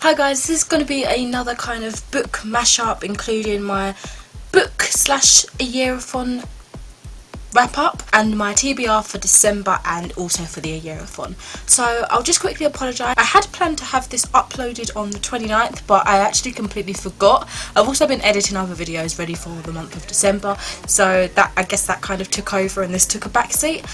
Hi guys, this is going to be another kind of book mashup, including my book slash AYEARATHON wrap up and my TBR for December and also for the AYEARATHON. So I'll just quickly apologise. I had planned to have this uploaded on the 29th, but I actually completely forgot. I've also been editing other videos ready for the month of December, so that, I guess that kind of took over and this took a backseat.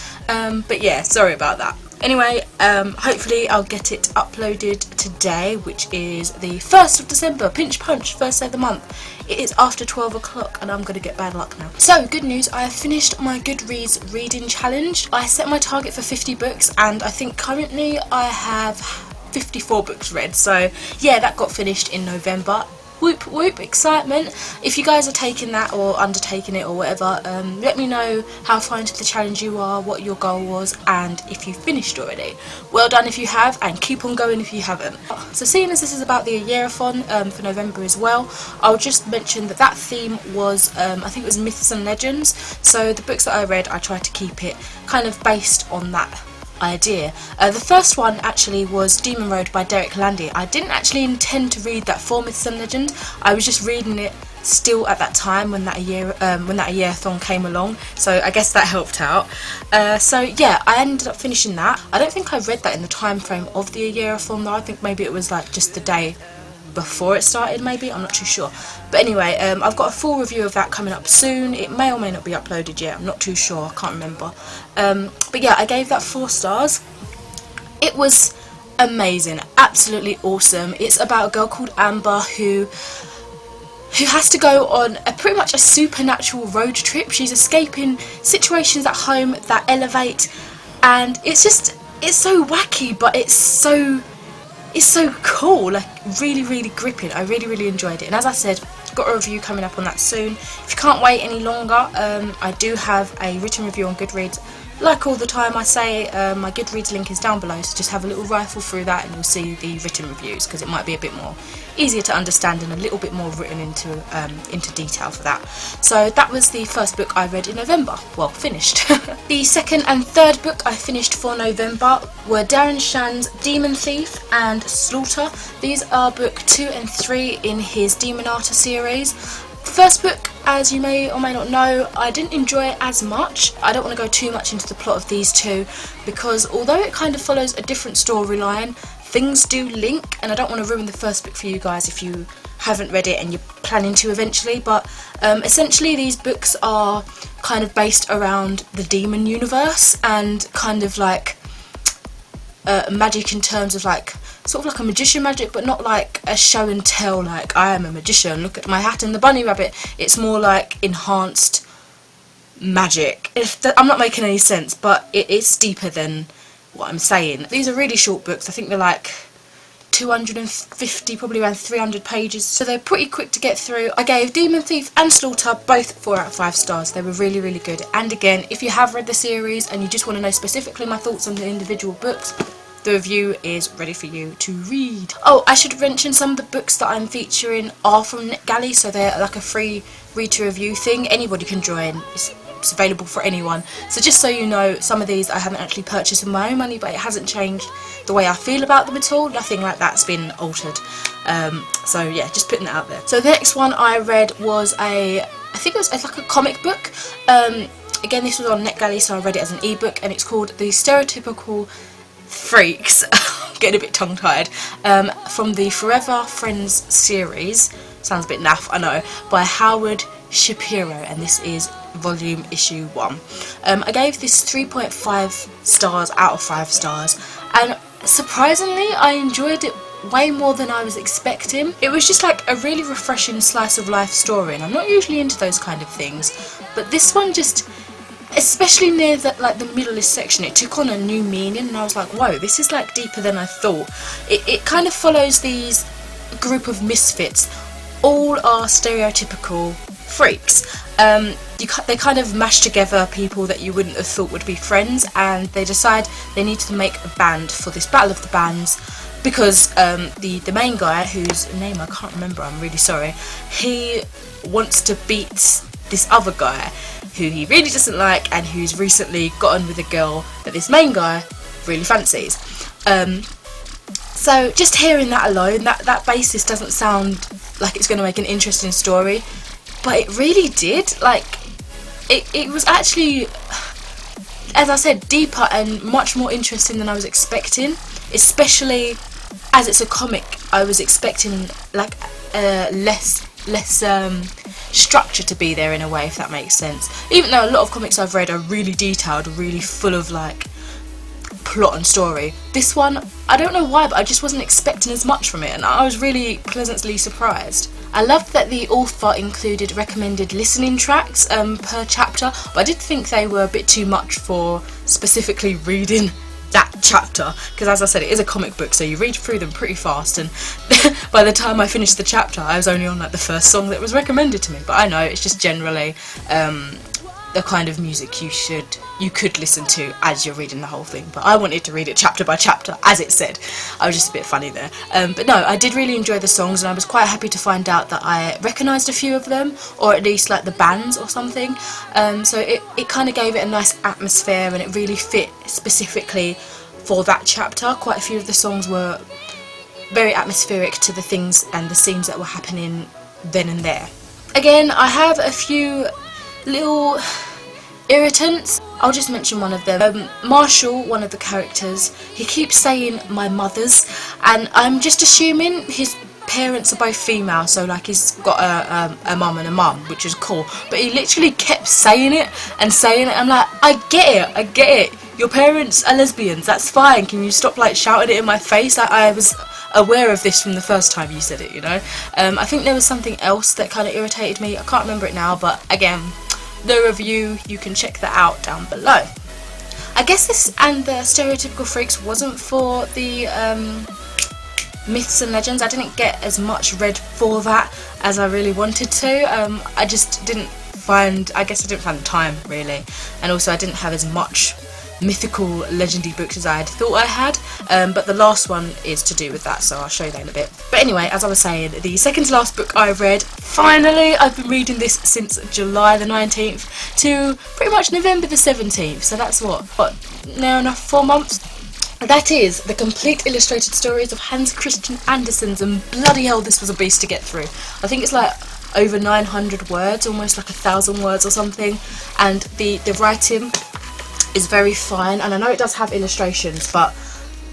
But yeah, sorry about that. Anyway, hopefully I'll get it uploaded today, which is the 1st of December, pinch punch, first day of the month. It is after 12 o'clock and I'm going to get bad luck now. So, good news, I have finished my Goodreads reading challenge. I set my target for 50 books and I think currently I have 54 books read. So, yeah, that got finished in November. Whoop whoop, excitement. If you guys are taking that or undertaking it or whatever, let me know how far into the challenge you are, what your goal was, and if you've finished already. Well done if you have, and keep on going if you haven't. So seeing as this is about the AYEARATHON for November as well, I'll just mention that that theme was, I think it was myths and legends, so the books that I read, I tried to keep it kind of based on that idea. The first one actually was Demon Road by Derek Landy. I didn't actually intend to read that for Myths and Legends. I was just reading it still at that time when that AYEARATHON came along, so I guess that helped out. So yeah, I ended up finishing that. I don't think I read that in the time frame of the AYEARATHON though. I think maybe it was like just the day before it started, maybe, I'm not too sure. But anyway, I've got a full review of that coming up soon. It may or may not be uploaded yet, I'm not too sure, I can't remember. But yeah, I gave that 4 stars. It was amazing, absolutely awesome. It's about a girl called Amber who has to go on pretty much a supernatural road trip. She's escaping situations at home that elevate, and it's so wacky, but it's so cool, like really gripping. I really enjoyed it, and as I said, got a review coming up on that soon. If you can't wait any longer, I do have a written review on Goodreads. Like all the time I say, my Goodreads link is down below, so just have a little rifle through that and you'll see the written reviews, because it might be a bit more easier to understand and a little bit more written into detail for that. So that was the first book I read in November, well, finished. The second and third book I finished for November were Darren Shan's Demon Thief and Slaughter. These are book 2 and 3 in his Demonata series. First book, as you may or may not know, I didn't enjoy it as much. I don't want to go too much into the plot of these two, because although it kind of follows a different storyline, things do link, and I don't want to ruin the first book for you guys if you haven't read it and you're planning to eventually. But essentially these books are kind of based around the demon universe and kind of like magic in terms of like sort of like a magician magic, but not like a show and tell, like I am a magician, look at my hat and the bunny rabbit. It's more like enhanced magic. I'm not making any sense, but it's deeper than what I'm saying. These are really short books. I think they're like 250, probably around 300 pages, so they're pretty quick to get through. I gave Demon Thief and Slaughter both 4 out of 5 stars. They were really good. And again, if you have read the series and you just want to know specifically my thoughts on the individual books, the review is ready for you to read. Oh, I should mention some of the books that I'm featuring are from NetGalley, so they're like a free read to review thing. Anybody can join. It's available for anyone. So just so you know, some of these I haven't actually purchased with my own money, but it hasn't changed the way I feel about them at all. Nothing like that's been altered. So yeah, just putting that out there. So the next one I read was I think it was like a comic book. Again, this was on NetGalley, so I read it as an ebook, and it's called The Stereotypical Freaks, getting a bit tongue-tied, from the Forever Friends series. Sounds a bit naff, I know, by Howard Shapiro, and this is volume issue 1. I gave this 3.5 stars out of 5 stars, and surprisingly I enjoyed it way more than I was expecting. It was just like a really refreshing slice of life story, and I'm not usually into those kind of things, but this one just, especially near the middle section, it took on a new meaning, and I was like, whoa, this is like deeper than I thought. It kind of follows these group of misfits. All are stereotypical freaks. They kind of mash together people that you wouldn't have thought would be friends, and they decide they need to make a band for this battle of the bands, because the main guy, whose name I can't remember, I'm really sorry, he wants to beat this other guy who he really doesn't like, and who's recently gotten with a girl that this main guy really fancies. So just hearing that alone, that basis doesn't sound like it's going to make an interesting story, but it really did. Like, it was actually, as I said, deeper and much more interesting than I was expecting, especially as it's a comic. I was expecting like less structure to be there in a way, if that makes sense. Even though a lot of comics I've read are really detailed, really full of like plot and story, this one, I don't know why, but I just wasn't expecting as much from it, and I was really pleasantly surprised. I loved that the author included recommended listening tracks per chapter, but I did think they were a bit too much for specifically reading that chapter, because as I said, it is a comic book, so you read through them pretty fast, and by the time I finished the chapter I was only on like the first song that was recommended to me. But I know it's just generally the kind of music you could listen to as you're reading the whole thing, but I wanted to read it chapter by chapter, as it said. I was just a bit funny there, but no, I did really enjoy the songs, and I was quite happy to find out that I recognised a few of them, or at least like the bands or something. So it kind of gave it a nice atmosphere, and it really fit specifically for that chapter. Quite a few of the songs were very atmospheric to the things and the scenes that were happening then and there. Again, I have a few little irritants. I'll just mention one of them. Marshall, one of the characters, he keeps saying my mother's, and I'm just assuming his parents are both female, so like he's got a mum and a mum, which is cool, but he literally kept saying it and saying it. I'm like, I get it, your parents are lesbians, that's fine, can you stop like shouting it in my face? I was aware of this from the first time you said it, you know. I think there was something else that kind of irritated me, I can't remember it now, but again, the review, you can check that out down below. I guess this and the Stereotypical Freaks wasn't for the myths and legends. I didn't get as much read for that as I really wanted to. I just didn't find, I guess I didn't find the time really, and also I didn't have as much mythical legendary books as I had thought I had, but the last one is to do with that, so I'll show you that in a bit. But anyway, as I was saying, the second to last book I read, finally, I've been reading this since July the 19th to pretty much November the 17th, so that's what now enough 4 months. That is the complete illustrated stories of Hans Christian Andersen's, and bloody hell, this was a beast to get through. I think it's like over 900 words, almost like 1,000 words or something, and the writing is very fine, and I know it does have illustrations, but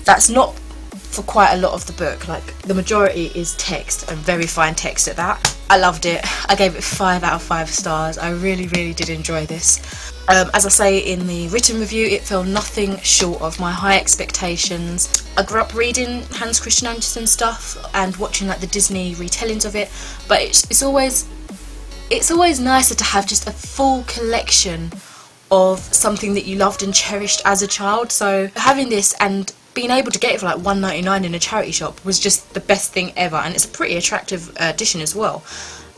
that's not for quite a lot of the book. Like, the majority is text, and very fine text at that. I loved it. I gave it 5 out of 5 stars. I really did enjoy this. As I say in the written review, it fell nothing short of my high expectations. I grew up reading Hans Christian Andersen stuff and watching like the Disney retellings of it, but it's always nicer to have just a full collection of something that you loved and cherished as a child. So having this and being able to get it for like £1.99 in a charity shop was just the best thing ever, and it's a pretty attractive edition as well.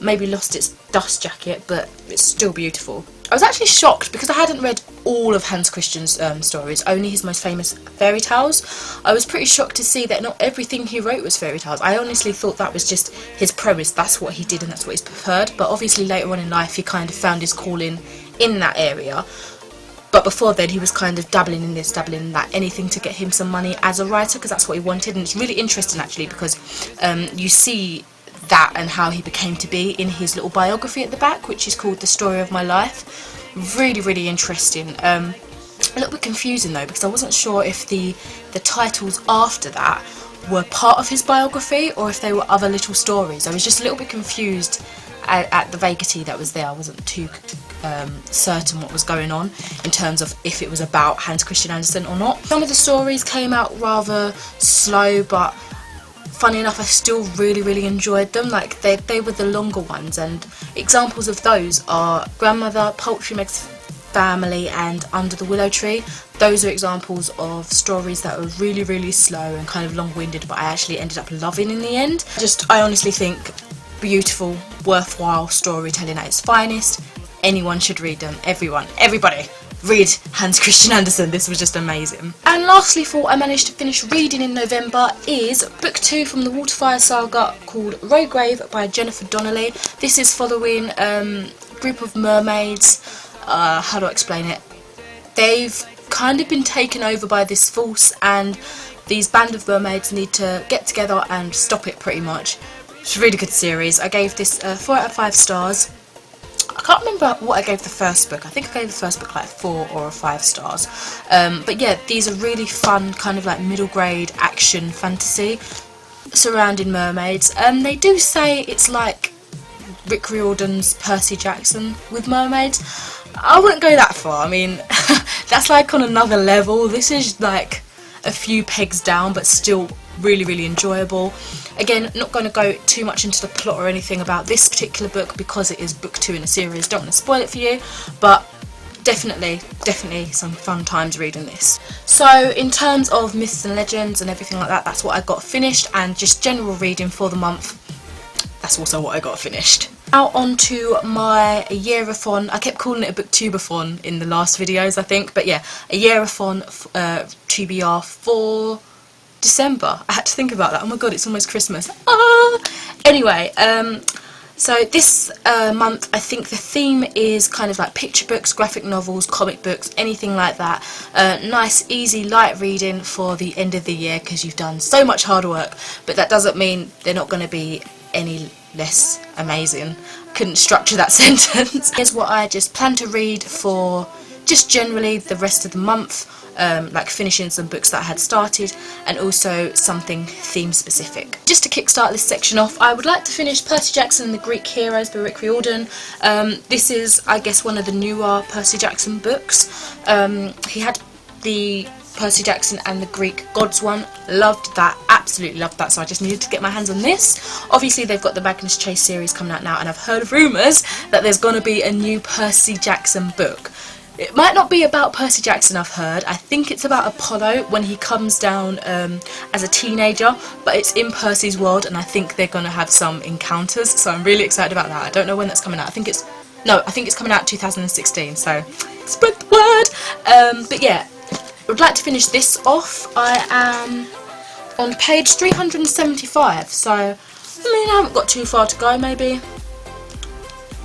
Maybe lost its dust jacket, but it's still beautiful. I was actually shocked because I hadn't read all of Hans Christian's stories, only his most famous fairy tales. I was pretty shocked to see that not everything he wrote was fairy tales. I honestly thought that was just his premise, that's what he did and that's what he's preferred, but obviously later on in life he kind of found his calling in that area. But before then he was kind of dabbling in this, dabbling in that, anything to get him some money as a writer, because that's what he wanted. And it's really interesting actually because you see that and how he became to be in his little biography at the back, which is called The Story of My Life. Really interesting. A little bit confusing though, because I wasn't sure if the titles after that were part of his biography or if they were other little stories. I was just a little bit confused at the vaguety that was there. I wasn't too certain what was going on in terms of if it was about Hans Christian Andersen or not. Some of the stories came out rather slow, but funny enough I still really enjoyed them. Like they were the longer ones, and examples of those are Grandmother, Poultry Meg's Family and Under the Willow Tree. Those are examples of stories that were really slow and kind of long-winded, but I actually ended up loving in the end. I honestly think beautiful, worthwhile storytelling at its finest. Anyone should read them. Everybody read Hans Christian Andersen. This was just amazing. And lastly, for I managed to finish reading in November is book 2 from the Waterfire saga called Rograve by Jennifer Donnelly. This is following a group of mermaids. How do I explain it? They've kind of been taken over by this force, and these band of mermaids need to get together and stop it, pretty much. It's a really good series. I gave this 4 out of 5 stars. I can't remember what I gave the first book. I think I gave the first book like 4 or 5 stars. But yeah, these are really fun, kind of like middle grade action fantasy surrounding mermaids. They do say it's like Rick Riordan's Percy Jackson with mermaids. I wouldn't go that far. I mean, that's like on another level. This is like a few pegs down, but still really, really enjoyable. Again, not going to go too much into the plot or anything about this particular book because it is book 2 in a series. Don't want to spoil it for you, but definitely some fun times reading this. So in terms of myths and legends and everything like that, that's what I got finished, and just general reading for the month, that's also what I got finished. Now on to my AYEARATHON. I kept calling it a booktubeathon in the last videos, I think, but yeah, AYEARATHON TBR for December. I had to think about that. Oh my god, it's almost Christmas. Anyway, so this month I think the theme is kind of like picture books, graphic novels, comic books, anything like that. Nice, easy, light reading for the end of the year because you've done so much hard work, but that doesn't mean they're not going to be any less amazing. Couldn't structure that sentence. Here's what I just plan to read for just generally the rest of the month. Like finishing some books that I had started, and also something theme specific. Just to kickstart this section off, I would like to finish Percy Jackson and the Greek Heroes by Rick Riordan. This is, I guess, one of the newer Percy Jackson books. He had the Percy Jackson and the Greek Gods one. Loved that, absolutely loved that, so I just needed to get my hands on this. Obviously they've got the Magnus Chase series coming out now, and I've heard rumours that there's going to be a new Percy Jackson book. It might not be about Percy Jackson, I've heard. I think it's about Apollo when he comes down as a teenager, but it's in Percy's world, and I think they're going to have some encounters, so I'm really excited about that. I don't know when that's coming out. I think it's coming out 2016, so spread the word. But yeah, I would like to finish this off. I am on page 375, so I mean, I haven't got too far to go, maybe.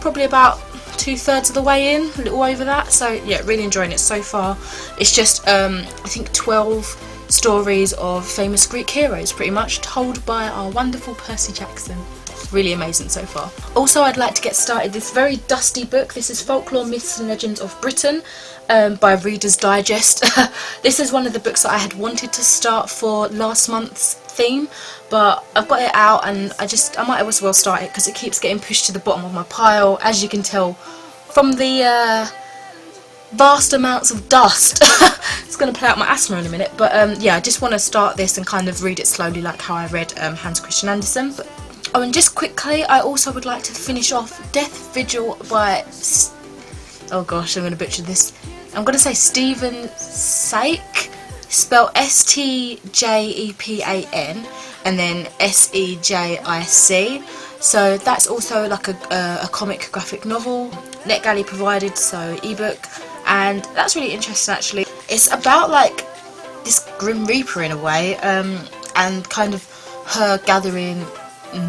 Probably about 2/3 of the way in, a little over that, so yeah, really enjoying it so far. It's just I think 12 stories of famous Greek heroes, pretty much, told by our wonderful Percy Jackson. Really amazing so far. Also, I'd like to get started this very dusty book. This is Folklore, Myths and Legends of Britain by Reader's Digest. This is one of the books that I had wanted to start for last month's theme, but I've got it out, and I might as well start it because it keeps getting pushed to the bottom of my pile, as you can tell from the vast amounts of dust. It's going to play out my asthma in a minute, but yeah, I just want to start this and kind of read it slowly like how I read Hans Christian Andersen. Oh, and just quickly, I also would like to finish off Death Vigil by, oh gosh, I'm going to butcher this. I'm going to say Stephen Sake, spelled S-T-J-E-P-A-N, and then S-E-J-I-C. So that's also like a comic graphic novel, NetGalley provided, so ebook, and that's really interesting actually. It's about like this Grim Reaper in a way, and kind of her gathering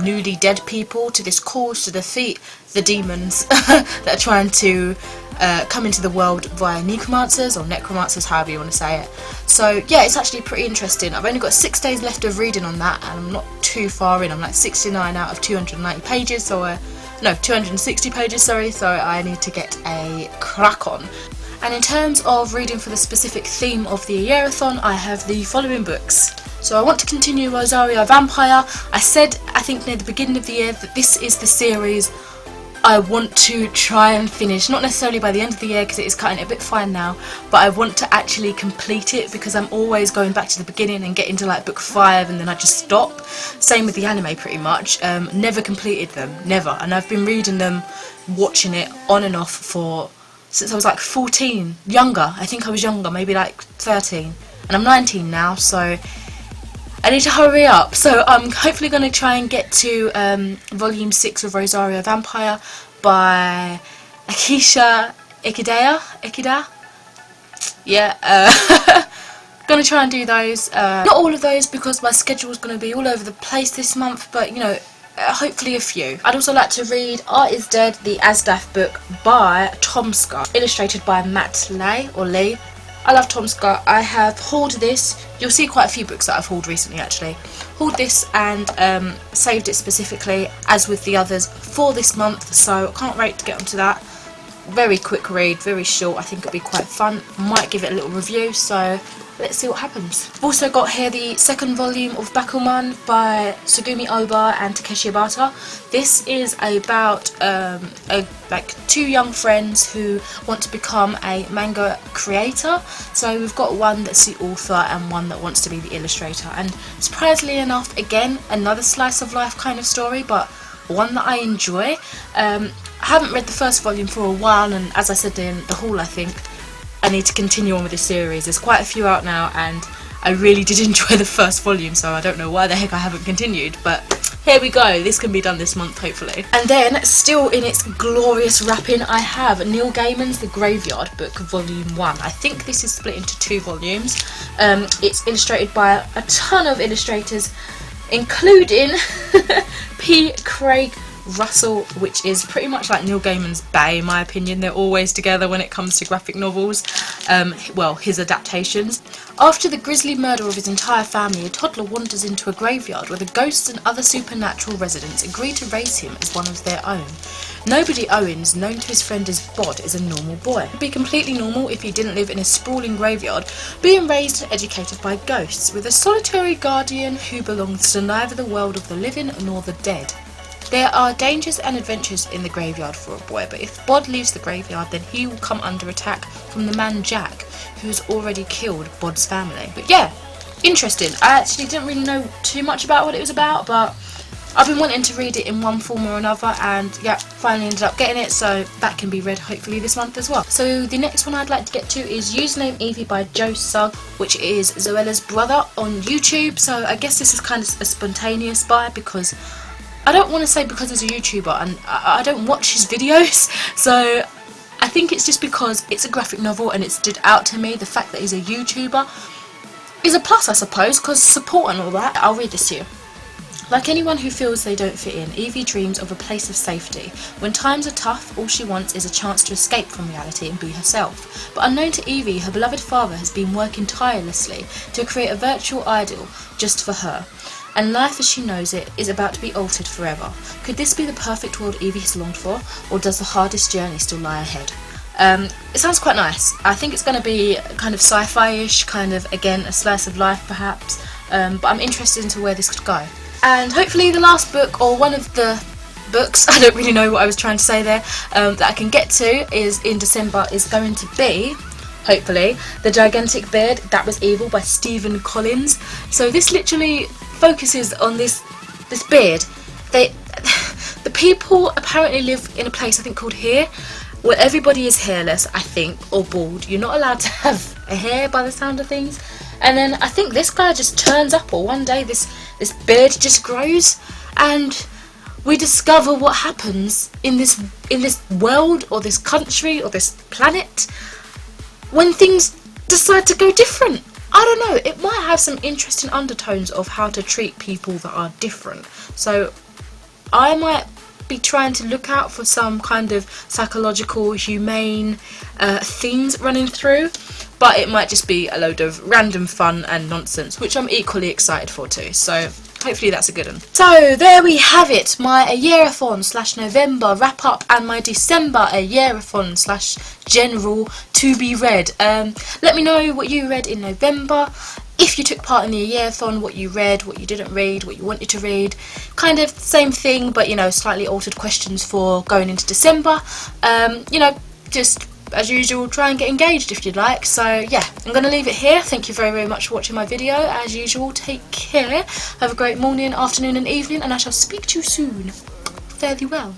newly dead people to this cause to defeat the demons that are trying to come into the world via necromancers, or necromancers, however you want to say it. So yeah, it's actually pretty interesting. I've only got 6 days left of reading on that, and I'm not too far in. I'm like 69 out of 290 pages, so no, 260 pages, sorry, so I need to get a crack on. And in terms of reading for the specific theme of the AYEARATHON, I have the following books. So I want to continue Rosario Vampire. I said, I think near the beginning of the year, that this is the series I want to try and finish. Not necessarily by the end of the year, because it is cutting it a bit fine now, but I want to actually complete it, because I'm always going back to the beginning and getting to like book 5 and then I just stop. Same with the anime pretty much. Never completed them, never. And I've been reading them, watching it on and off since I was like 14, younger. I think I was younger, maybe like 13. And I'm 19 now, so I need to hurry up. So I'm hopefully going to try and get to volume 6 of Rosario Vampire by Akisha Ikeda. Yeah, gonna try and do those. Not all of those, because my schedule is going to be all over the place this month, but you know, hopefully a few. I'd also like to read Art is Dead, the Asdaf book by Tomska, illustrated by Matt Lee. I love Tom Scott. I have hauled this. You'll see quite a few books that I've hauled recently actually. Hauled this and saved it specifically, as with the others, for this month, so I can't wait to get onto that. Very quick read, very short. I think it'll be quite fun. Might give it a little review, so let's see what happens. I've also got here the second volume of Bakuman by Sugumi Oba and Takeshi Obata. This is about like two young friends who want to become a manga creator. So we've got one that's the author and one that wants to be the illustrator. And surprisingly enough, again, another slice of life kind of story, but one that I enjoy. I haven't read the first volume for a while, and as I said in the haul, I think I need to continue on with this series. There's quite a few out now and I really did enjoy the first volume, so I don't know why the heck I haven't continued, but here we go. This can be done this month, hopefully. And then, still in its glorious wrapping, I have Neil Gaiman's The Graveyard Book, Volume 1. I think this is split into 2 volumes. It's illustrated by a ton of illustrators, including P. Craig Russell, which is pretty much like Neil Gaiman's Bay, in my opinion. They're always together when it comes to graphic novels, well, his adaptations. After the grisly murder of his entire family, a toddler wanders into a graveyard where the ghosts and other supernatural residents agree to raise him as one of their own. Nobody Owens, known to his friend as Bod, is a normal boy. He'd be completely normal if he didn't live in a sprawling graveyard, being raised and educated by ghosts, with a solitary guardian who belongs to neither the world of the living nor the dead. There are dangers and adventures in the graveyard for a boy, but if Bod leaves the graveyard, then he will come under attack from the man Jack, who's already killed Bod's family. But yeah, interesting. I actually didn't really know too much about what it was about, but I've been wanting to read it in one form or another, and yeah, finally ended up getting it, so that can be read hopefully this month as well. So the next one I'd like to get to is Username Evie by Joe Sugg, which is Zoella's brother on YouTube. So I guess this is kind of a spontaneous buy, because I don't want to say because he's a YouTuber and I don't watch his videos, so I think it's just because it's a graphic novel and it stood out to me. The fact that he's a YouTuber is a plus, I suppose, because support and all that. I'll read this to you. Like anyone who feels they don't fit in, Evie dreams of a place of safety. When times are tough, all she wants is a chance to escape from reality and be herself. But unknown to Evie, her beloved father has been working tirelessly to create a virtual idol just for her. And life as she knows it is about to be altered forever. Could this be the perfect world Evie has longed for, or does the hardest journey still lie ahead? It sounds quite nice. I think it's going to be kind of sci-fi-ish, kind of, again, a slice of life perhaps, but I'm interested into where this could go. And hopefully the last book, or one of the books, I don't really know what I was trying to say there, that I can get to is in December, is going to be, hopefully, The Gigantic Beard, That Was Evil by Stephen Collins. So this literally focuses on this beard. The people apparently live in a place, I think, called Here, where everybody is hairless, I think, or bald. You're not allowed to have a hair by the sound of things. And then I think this guy just turns up, or one day this beard just grows, and we discover what happens in this world, or this country, or this planet, when things decide to go different. I don't know, it might have some interesting undertones of how to treat people that are different. So I might be trying to look out for some kind of psychological, humane themes running through, but it might just be a load of random fun and nonsense, which I'm equally excited for too. So hopefully that's a good one. So there we have it, my AYEARATHON / November wrap up and my December AYEARATHON / general to be read. Let me know what you read in November, if you took part in the AYEARATHON, what you read, what you didn't read, what you wanted to read. Kind of same thing, but you know, slightly altered questions for going into December. You know, just as usual, try and get engaged if you'd like. So yeah, I'm going to leave it here. Thank you very, very much for watching my video. As usual, take care. Have a great morning, afternoon and evening, and I shall speak to you soon. Fare thee well.